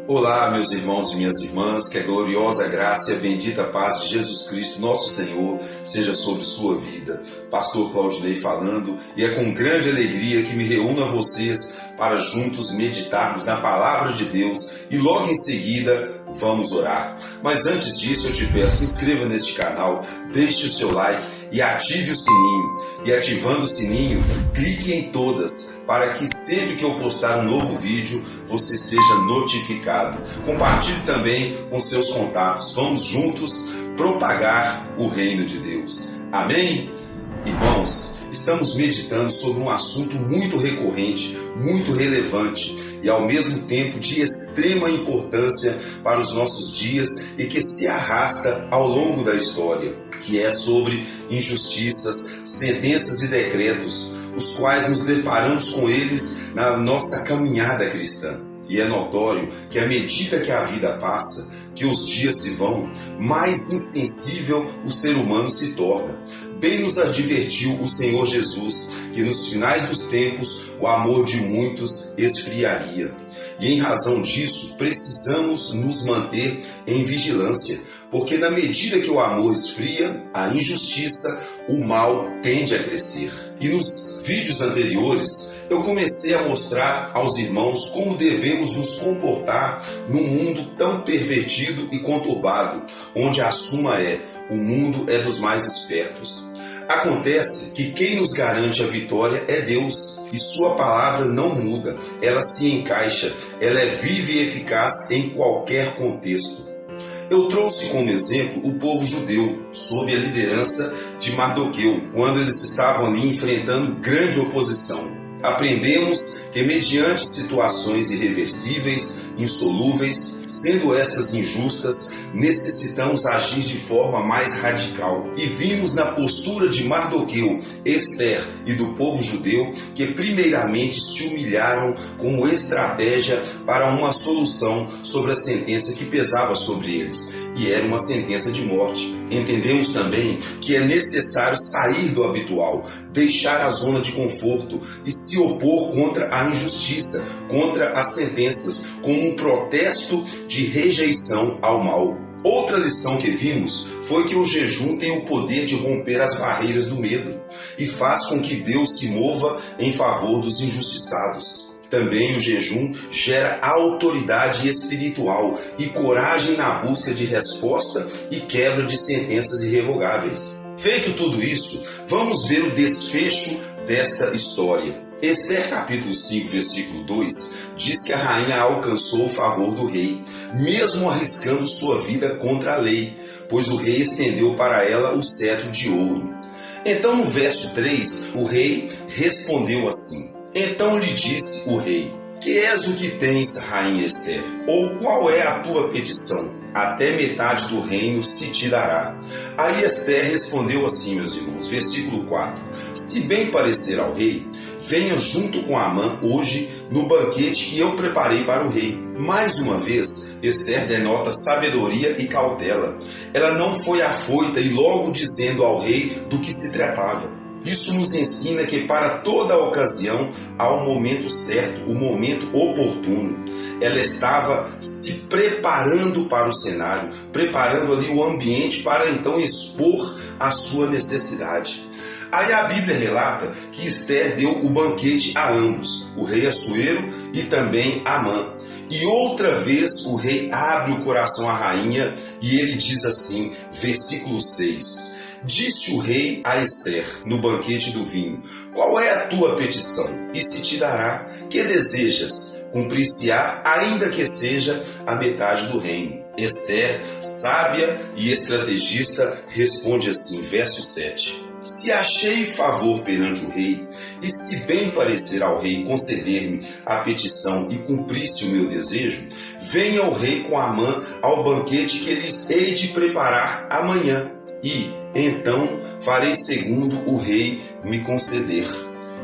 Olá, meus irmãos e minhas irmãs, que a gloriosa graça e a bendita paz de Jesus Cristo, nosso Senhor, seja sobre sua vida. Pastor Claudinei falando, e é com grande alegria que me reúno a vocês para juntos meditarmos na Palavra de Deus e logo em seguida vamos orar. Mas antes disso eu te peço, se inscreva neste canal, deixe o seu like e ative o sininho. E ativando o sininho, clique em todas, para que sempre que eu postar um novo vídeo, você seja notificado. Compartilhe também com seus contatos. Vamos juntos propagar o reino de Deus. Amém? Irmãos, estamos meditando sobre um assunto muito recorrente, muito relevante e ao mesmo tempo de extrema importância para os nossos dias e que se arrasta ao longo da história, que é sobre injustiças, sentenças e decretos, os quais nos deparamos com eles na nossa caminhada cristã. E é notório que à medida que a vida passa, que os dias se vão, mais insensível o ser humano se torna. Bem nos advertiu o Senhor Jesus que nos finais dos tempos o amor de muitos esfriaria. E em razão disso, precisamos nos manter em vigilância, porque na medida que o amor esfria, a injustiça, o mal tende a crescer. E nos vídeos anteriores, eu comecei a mostrar aos irmãos como devemos nos comportar num mundo tão pervertido e conturbado, onde a suma é: o mundo é dos mais espertos. Acontece que quem nos garante a vitória é Deus, e sua palavra não muda, ela se encaixa, ela é viva e eficaz em qualquer contexto. Eu trouxe como exemplo o povo judeu, sob a liderança de Mardoqueu, quando eles estavam ali enfrentando grande oposição. Aprendemos que mediante situações irreversíveis, insolúveis, sendo estas injustas, necessitamos agir de forma mais radical. E vimos na postura de Mardoqueu, Ester e do povo judeu que primeiramente se humilharam como estratégia para uma solução sobre a sentença que pesava sobre eles, e era uma sentença de morte. Entendemos também que é necessário sair do habitual, deixar a zona de conforto e se opor contra a injustiça, contra as sentenças, como um protesto de rejeição ao mal. Outra lição que vimos foi que o jejum tem o poder de romper as barreiras do medo e faz com que Deus se mova em favor dos injustiçados. Também o jejum gera autoridade espiritual e coragem na busca de resposta e quebra de sentenças irrevogáveis. Feito tudo isso, vamos ver o desfecho desta história. Ester capítulo 5, versículo 2, diz que a rainha alcançou o favor do rei, mesmo arriscando sua vida contra a lei, pois o rei estendeu para ela o cetro de ouro. Então no verso 3, o rei respondeu assim: Então lhe disse o rei: Que és o que tens, rainha Ester? Ou qual é a tua petição? Até metade do reino se te dará. Aí Ester respondeu assim, meus irmãos, versículo 4: Se bem parecer ao rei, venha junto com Amã hoje no banquete que eu preparei para o rei. Mais uma vez, Ester denota sabedoria e cautela. Ela não foi afoita e logo dizendo ao rei do que se tratava. Isso nos ensina que para toda ocasião há o momento certo, o momento oportuno. Ela estava se preparando para o cenário, preparando ali o ambiente para então expor a sua necessidade. Aí a Bíblia relata que Ester deu o banquete a ambos, o rei Assuero e também Amã. E outra vez o rei abre o coração à rainha e ele diz assim, versículo 6... Disse o rei a Ester, no banquete do vinho: Qual é a tua petição? E se te dará. Que desejas? Cumprir-se-á, ainda que seja a metade do reino. Ester, sábia e estrategista, responde assim, verso 7. Se achei favor perante o rei, e se bem parecer ao rei conceder-me a petição e cumprisse o meu desejo, venha o rei com Amã ao banquete que lhes hei de preparar amanhã. E, então, farei segundo o rei me conceder.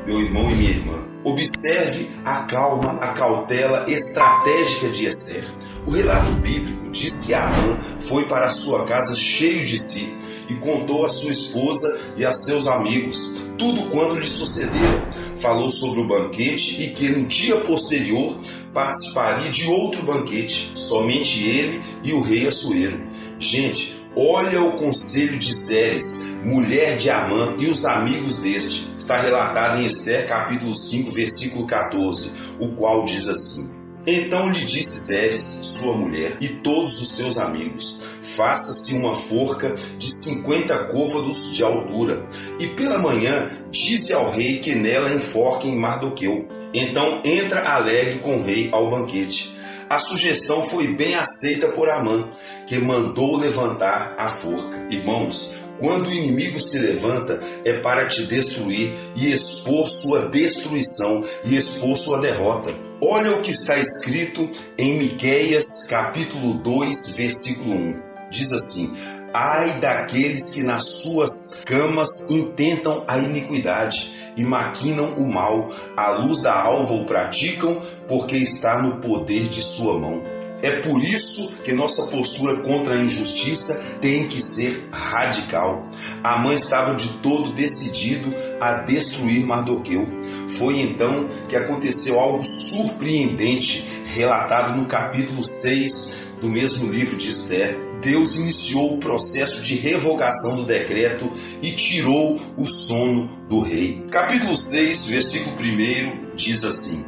Meu irmão e minha irmã, observe a calma, a cautela estratégica de Ester. O relato bíblico diz que Amã foi para a sua casa cheio de si, e contou a sua esposa e a seus amigos tudo quanto lhe sucedera. Falou sobre o banquete e que no dia posterior participaria de outro banquete, somente ele e o rei Assuero. Gente, olha o conselho de Zeres, mulher de Amã, e os amigos deste. Está relatado em Ester capítulo 5, versículo 14, o qual diz assim: Então lhe disse Zeres, sua mulher, e todos os seus amigos: faça-se uma forca de 50 côvados de altura, e pela manhã dize ao rei que nela enforquem Mardoqueu. Então entra alegre com o rei ao banquete. A sugestão foi bem aceita por Amã, que mandou levantar a forca. Irmãos, quando o inimigo se levanta, é para te destruir e expor sua destruição e expor sua derrota. Olha o que está escrito em Miqueias, capítulo 2, versículo 1. Diz assim: Ai daqueles que nas suas camas intentam a iniquidade e maquinam o mal, à luz da alva o praticam, porque está no poder de sua mão. É por isso que nossa postura contra a injustiça tem que ser radical. Amã estava de todo decidido a destruir Mardoqueu. Foi então que aconteceu algo surpreendente, relatado no capítulo 6 do mesmo livro de Ester. Deus iniciou o processo de revogação do decreto e tirou o sono do rei. Capítulo 6, versículo 1 diz assim: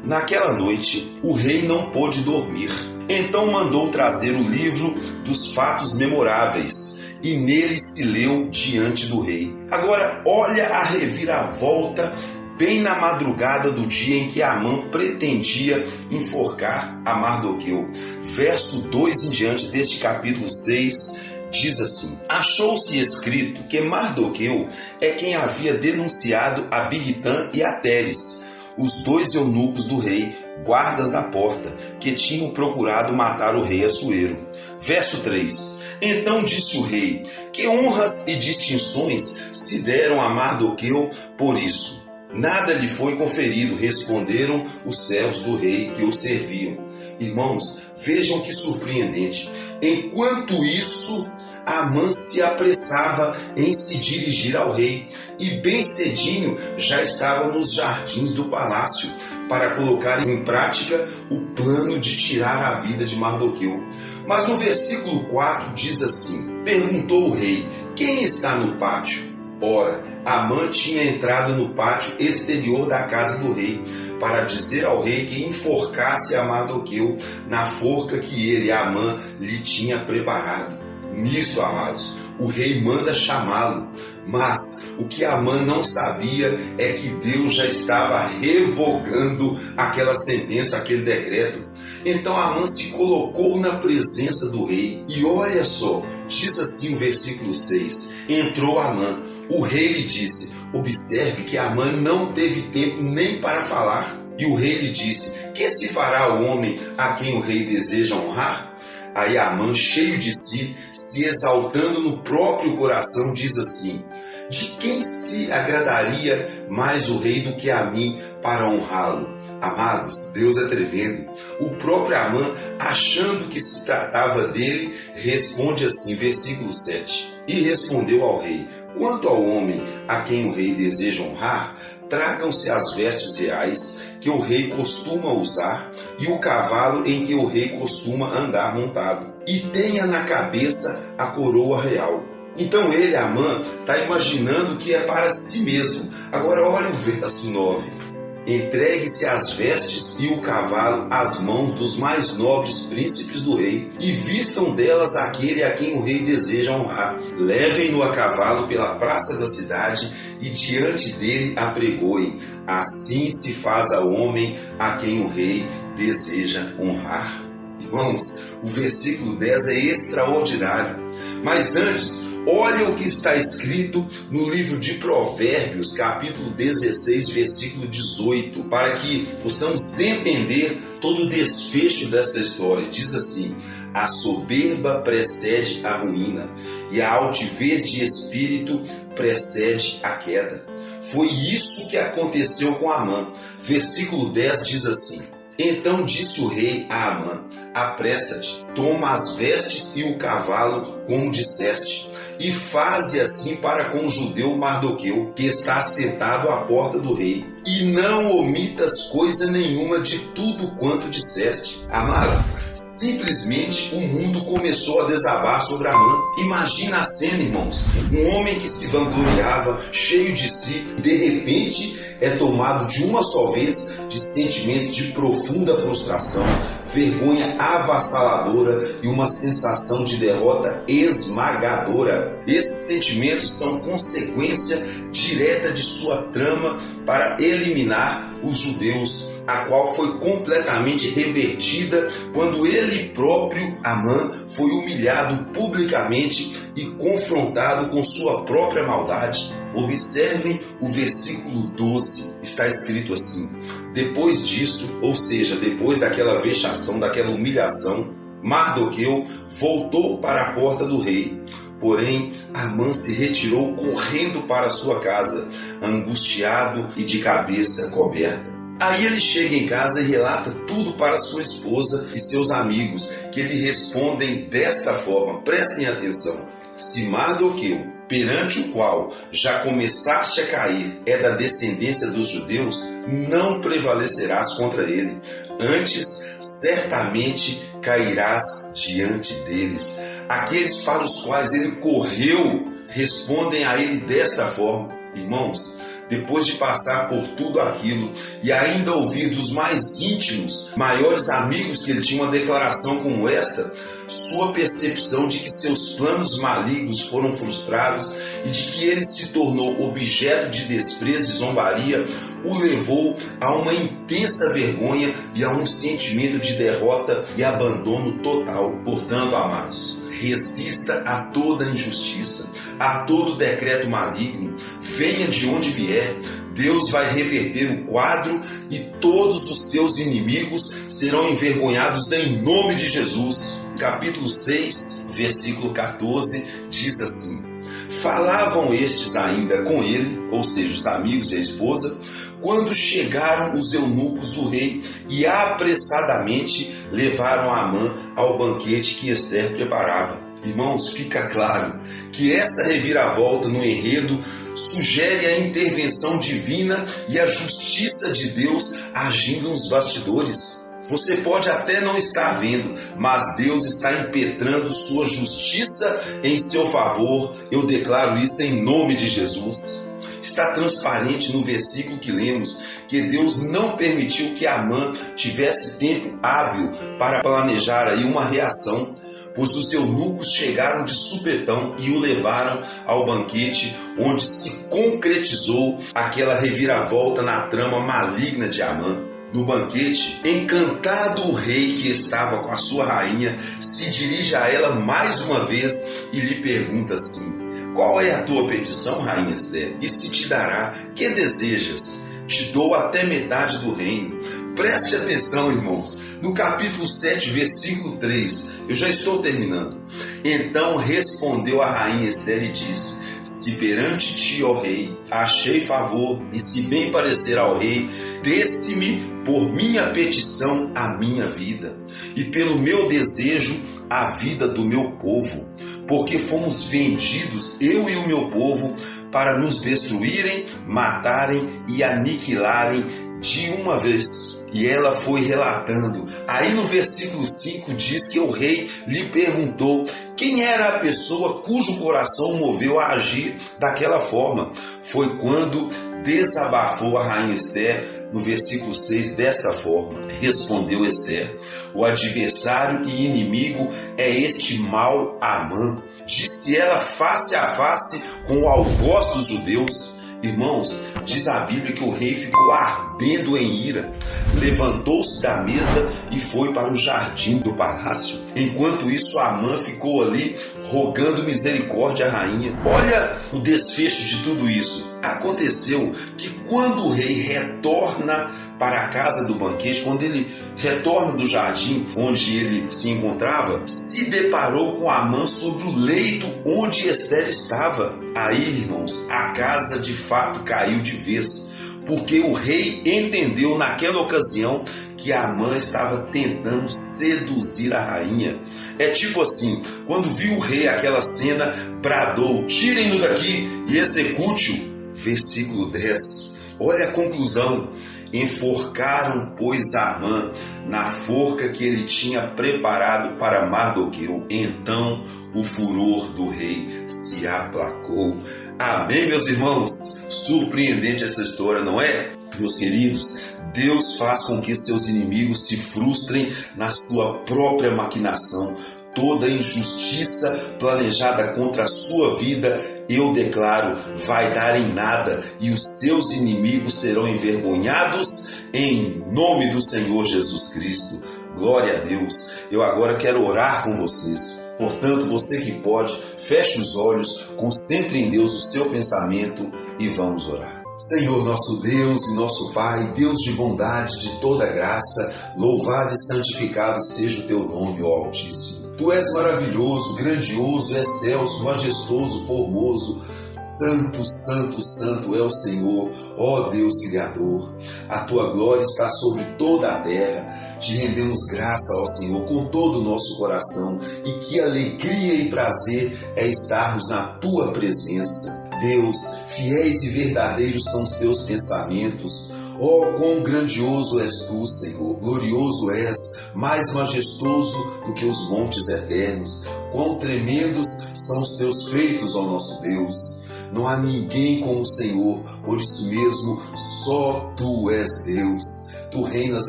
Naquela noite o rei não pôde dormir. Então mandou trazer o livro dos fatos memoráveis, e nele se leu diante do rei. Agora olha a reviravolta bem na madrugada do dia em que Amã pretendia enforcar a Mardoqueu. Verso 2 em diante deste capítulo 6 diz assim: Achou-se escrito que Mardoqueu é quem havia denunciado a Bigtã e a Teres, os dois eunucos do rei, guardas da porta, que tinham procurado matar o rei Assuero. Verso 3: Então disse o rei: Que honras e distinções se deram a Mardoqueu por isso? Nada lhe foi conferido, responderam os servos do rei que o serviam. Irmãos, vejam que surpreendente. Enquanto isso, Amã se apressava em se dirigir ao rei, e bem cedinho já estava nos jardins do palácio para colocar em prática o plano de tirar a vida de Mardoqueu. Mas no versículo 4 diz assim: Perguntou o rei: Quem está no pátio? Ora, Amã tinha entrado no pátio exterior da casa do rei, para dizer ao rei que enforcasse a Mardoqueu na forca que ele, Amã, lhe tinha preparado. Nisso, amados, o rei manda chamá-lo, mas o que Amã não sabia é que Deus já estava revogando aquela sentença, aquele decreto. Então Amã se colocou na presença do rei, e olha só, diz assim o versículo 6, entrou Amã, o rei lhe disse, observe que Amã não teve tempo nem para falar, e o rei lhe disse, que se fará o homem a quem o rei deseja honrar? Aí Amã, cheio de si, se exaltando no próprio coração, diz assim: De quem se agradaria mais o rei do que a mim para honrá-lo? Amados, Deus é tremendo. O próprio Amã, achando que se tratava dele, responde assim, versículo 7. E respondeu ao rei: Quanto ao homem a quem o rei deseja honrar, tragam-se as vestes reais que o rei costuma usar e o cavalo em que o rei costuma andar montado, e tenha na cabeça a coroa real. Então ele, Amã, está imaginando que é para si mesmo. Agora olha o verso 9. Entregue-se as vestes e o cavalo às mãos dos mais nobres príncipes do rei, e vistam delas aquele a quem o rei deseja honrar. Levem-no a cavalo pela praça da cidade e diante dele apregoem. Assim se faz ao homem a quem o rei deseja honrar. Irmãos, o versículo 10 é extraordinário. Mas antes, olha o que está escrito no livro de Provérbios, capítulo 16, versículo 18, para que possamos entender todo o desfecho dessa história. Diz assim: a soberba precede a ruína, e a altivez de espírito precede a queda. Foi isso que aconteceu com Amã. Versículo 10 diz assim: Então disse o rei a Amã: Apressa-te, toma as vestes e o cavalo, como disseste, e faze assim para com o judeu Mardoqueu, que está sentado à porta do rei, e não omitas coisa nenhuma de tudo quanto disseste. Amados, simplesmente o mundo começou a desabar sobre Amã. Imagina a cena, irmãos. Um homem que se vangloriava, cheio de si, de repente é tomado de uma só vez de sentimentos de profunda frustração, vergonha avassaladora e uma sensação de derrota esmagadora. Esses sentimentos são consequência direta de sua trama para eliminar os judeus, a qual foi completamente revertida quando ele próprio, Amã, foi humilhado publicamente e confrontado com sua própria maldade. Observem o versículo 12, está escrito assim: depois disto, ou seja, depois daquela vexação, daquela humilhação, Mardoqueu voltou para a porta do rei. Porém, Amã se retirou correndo para sua casa, angustiado e de cabeça coberta. Aí ele chega em casa e relata tudo para sua esposa e seus amigos, que lhe respondem desta forma, prestem atenção: se Mardoqueu, perante o qual já começaste a cair, é da descendência dos judeus, não prevalecerás contra ele, antes certamente cairás diante deles. Aqueles para os quais ele correu respondem a ele desta forma. Irmãos, depois de passar por tudo aquilo e ainda ouvir dos mais íntimos, maiores amigos que ele tinha uma declaração como esta, sua percepção de que seus planos malignos foram frustrados e de que ele se tornou objeto de desprezo e zombaria, o levou a uma intensa vergonha e a um sentimento de derrota e abandono total. Portanto, amados, resista a toda injustiça, a todo decreto maligno, venha de onde vier. Deus vai reverter o quadro e todos os seus inimigos serão envergonhados em nome de Jesus. Capítulo 6, versículo 14, diz assim: falavam estes ainda com ele, ou seja, os amigos e a esposa, quando chegaram os eunucos do rei e apressadamente levaram Amã ao banquete que Ester preparava. Irmãos, fica claro que essa reviravolta no enredo sugere a intervenção divina e a justiça de Deus agindo nos bastidores. Você pode até não estar vendo, mas Deus está impetrando sua justiça em seu favor. Eu declaro isso em nome de Jesus. Está transparente no versículo que lemos que Deus não permitiu que Amã tivesse tempo hábil para planejar aí uma reação, pois os eunucos chegaram de supetão e o levaram ao banquete, onde se concretizou aquela reviravolta na trama maligna de Amã. No banquete, encantado, o rei, que estava com a sua rainha, se dirige a ela mais uma vez e lhe pergunta assim: qual é a tua petição, rainha Ester? E se te dará, que desejas? Te dou até metade do reino. Preste atenção, irmãos, no capítulo 7, versículo 3, eu já estou terminando. Então respondeu a rainha Ester e disse: se perante ti, ó rei, achei favor, e se bem parecer ao rei, desse-me por minha petição a minha vida, e pelo meu desejo a vida do meu povo, porque fomos vendidos, eu e o meu povo, para nos destruírem, matarem e aniquilarem de uma vez. E ela foi relatando. Aí no versículo 5 diz que o rei lhe perguntou quem era a pessoa cujo coração o moveu a agir daquela forma. Foi quando desabafou a rainha Ester, no versículo 6, desta forma: respondeu Ester: o adversário e inimigo é este mau Amã. Disse ela face a face com o algoz dos judeus. Irmãos, diz a Bíblia que o rei ficou ardendo em ira, levantou-se da mesa e foi para o jardim do palácio. Enquanto isso, Amã ficou ali rogando misericórdia à rainha. Olha o desfecho de tudo isso. Aconteceu que quando o rei retorna para a casa do banquete, quando ele retorna do jardim onde ele se encontrava, se deparou com Amã sobre o leito onde Ester estava. Aí, irmãos, a casa de fato caiu de vez, porque o rei entendeu naquela ocasião que Amã estava tentando seduzir a rainha. É tipo assim, quando viu o rei aquela cena, bradou: tirem-no daqui e execute-o. Versículo 10. Olha a conclusão. Enforcaram, pois, Amã na forca que ele tinha preparado para Mardoqueu. Então o furor do rei se aplacou. Amém, meus irmãos? Surpreendente essa história, não é? Meus queridos, Deus faz com que seus inimigos se frustrem na sua própria maquinação. Toda injustiça planejada contra a sua vida, eu declaro, vai dar em nada, e os seus inimigos serão envergonhados em nome do Senhor Jesus Cristo. Glória a Deus. Eu agora quero orar com vocês. Portanto, você que pode, feche os olhos, concentre em Deus o seu pensamento e vamos orar. Senhor, nosso Deus e nosso Pai, Deus de bondade, de toda graça, louvado e santificado seja o teu nome, ó Altíssimo. Tu és maravilhoso, grandioso, excelso, majestoso, formoso, santo, santo, santo é o Senhor, ó Deus Criador. A tua glória está sobre toda a terra. Te rendemos graça, ó Senhor, com todo o nosso coração, e que alegria e prazer é estarmos na tua presença. Deus, fiéis e verdadeiros são os teus pensamentos. Oh, quão grandioso és tu, Senhor, glorioso és, mais majestoso do que os montes eternos. Quão tremendos são os teus feitos, ó nosso Deus. Não há ninguém como o Senhor, por isso mesmo só tu és Deus. Tu reinas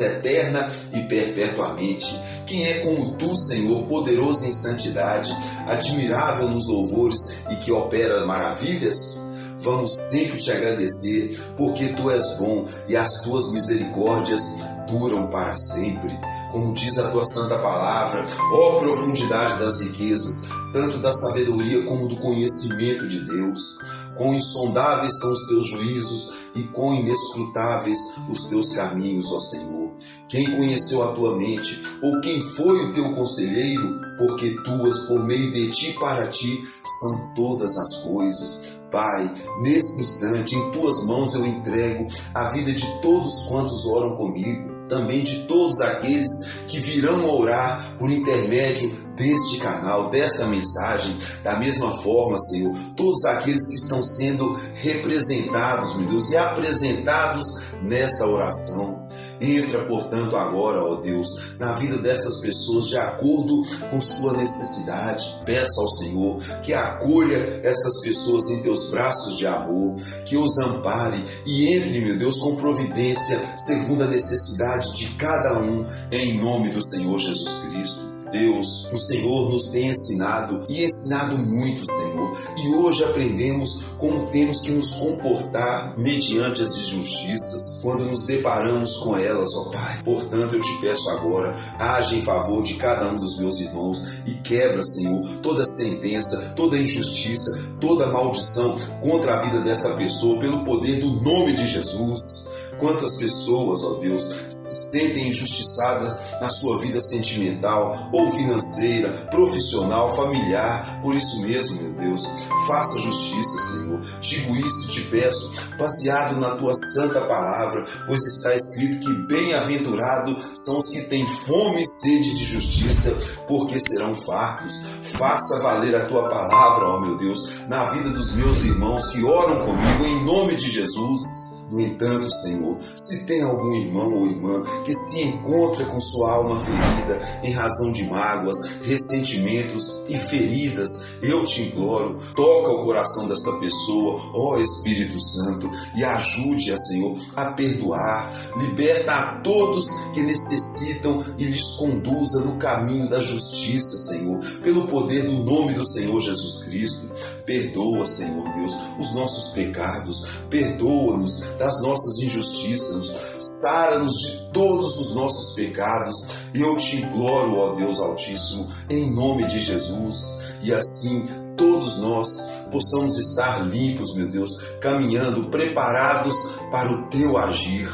eterna e perpetuamente. Quem é como tu, Senhor, poderoso em santidade, admirável nos louvores e que opera maravilhas? Vamos sempre te agradecer, porque tu és bom e as tuas misericórdias duram para sempre. Como diz a tua santa palavra, ó profundidade das riquezas, tanto da sabedoria como do conhecimento de Deus. Quão insondáveis são os teus juízos e quão inescrutáveis os teus caminhos, ó Senhor. Quem conheceu a tua mente, ou quem foi o teu conselheiro? Porque tuas, por meio de ti e para ti, são todas as coisas. Pai, nesse instante, em tuas mãos eu entrego a vida de todos quantos oram comigo, também de todos aqueles que virão a orar por intermédio deste canal, desta mensagem. Da mesma forma, Senhor, todos aqueles que estão sendo representados, meu Deus, e apresentados nesta oração. Entra, portanto, agora, ó Deus, na vida destas pessoas de acordo com sua necessidade. Peça ao Senhor que acolha estas pessoas em teus braços de amor, que os ampare e entre, meu Deus, com providência segundo a necessidade de cada um, em nome do Senhor Jesus Cristo. Deus, o Senhor nos tem ensinado e ensinado muito, Senhor, e hoje aprendemos como temos que nos comportar mediante as injustiças quando nos deparamos com elas, ó Pai. Portanto, eu te peço agora, age em favor de cada um dos meus irmãos e quebra, Senhor, toda sentença, toda injustiça, toda maldição contra a vida desta pessoa pelo poder do nome de Jesus. Quantas pessoas, ó Deus, se sentem injustiçadas na sua vida sentimental ou financeira, profissional, familiar. Por isso mesmo, meu Deus, faça justiça, Senhor. Digo isso e te peço, baseado na tua santa palavra, pois está escrito que bem-aventurados são os que têm fome e sede de justiça, porque serão fartos. Faça valer a tua palavra, ó meu Deus, na vida dos meus irmãos que oram comigo em nome de Jesus. No entanto, Senhor, se tem algum irmão ou irmã que se encontra com sua alma ferida em razão de mágoas, ressentimentos e feridas, eu te imploro, toca o coração desta pessoa, ó Espírito Santo, e ajude-a, Senhor, a perdoar. Liberta a todos que necessitam e lhes conduza no caminho da justiça, Senhor, pelo poder do nome do Senhor Jesus Cristo. Perdoa, Senhor Deus, os nossos pecados, perdoa-nos das nossas injustiças, sara-nos de todos os nossos pecados. Eu te imploro, ó Deus Altíssimo, em nome de Jesus, e assim todos nós possamos estar limpos, meu Deus, caminhando, preparados para o teu agir.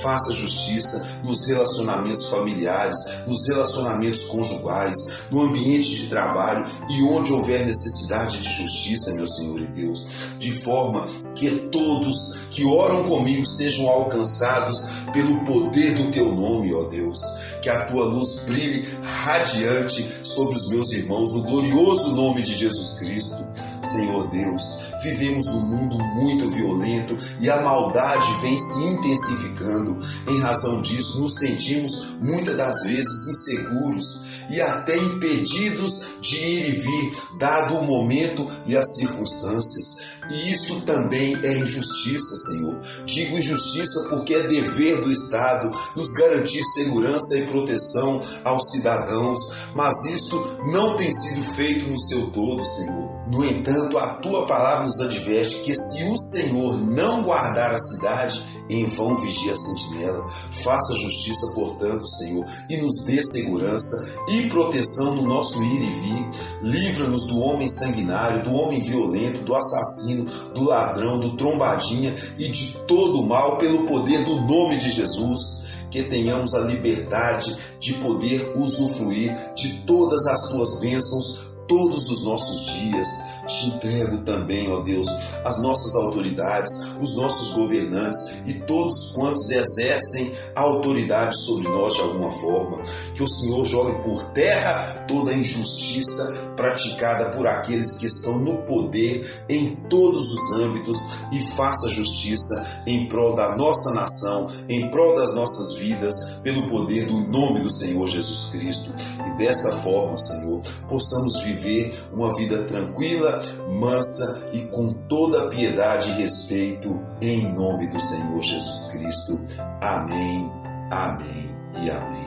Faça justiça nos relacionamentos familiares, nos relacionamentos conjugais, no ambiente de trabalho e onde houver necessidade de justiça, meu Senhor e Deus, de forma que todos que oram comigo sejam alcançados pelo poder do Teu nome, ó Deus. Que a Tua luz brilhe radiante sobre os meus irmãos, no glorioso nome de Jesus Cristo. Senhor Deus, vivemos num mundo muito violento e a maldade vem se intensificando. Em razão disso, nos sentimos muitas das vezes inseguros e até impedidos de ir e vir, dado o momento e as circunstâncias. E isto também é injustiça, Senhor. Digo injustiça porque é dever do Estado nos garantir segurança e proteção aos cidadãos, mas isto não tem sido feito no seu todo, Senhor. No entanto, a Tua palavra nos adverte que se o Senhor não guardar a cidade, em vão vigia a sentinela. Faça justiça, portanto, Senhor, e nos dê segurança e proteção no nosso ir e vir. Livra-nos do homem sanguinário, do homem violento, do assassino, do ladrão, do trombadinha e de todo o mal pelo poder do nome de Jesus. Que tenhamos a liberdade de poder usufruir de todas as Tuas bênçãos todos os nossos dias. Te entrego também, ó Deus, as nossas autoridades, os nossos governantes e todos quantos exercem a autoridade sobre nós de alguma forma. Que o Senhor jogue por terra toda a injustiça praticada por aqueles que estão no poder em todos os âmbitos e faça justiça em prol da nossa nação, em prol das nossas vidas, pelo poder do nome do Senhor Jesus Cristo. E desta forma, Senhor, possamos viver uma vida tranquila, mansa e com toda piedade e respeito, em nome do Senhor Jesus Cristo. Amém, amém e amém.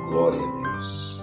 Glória a Deus.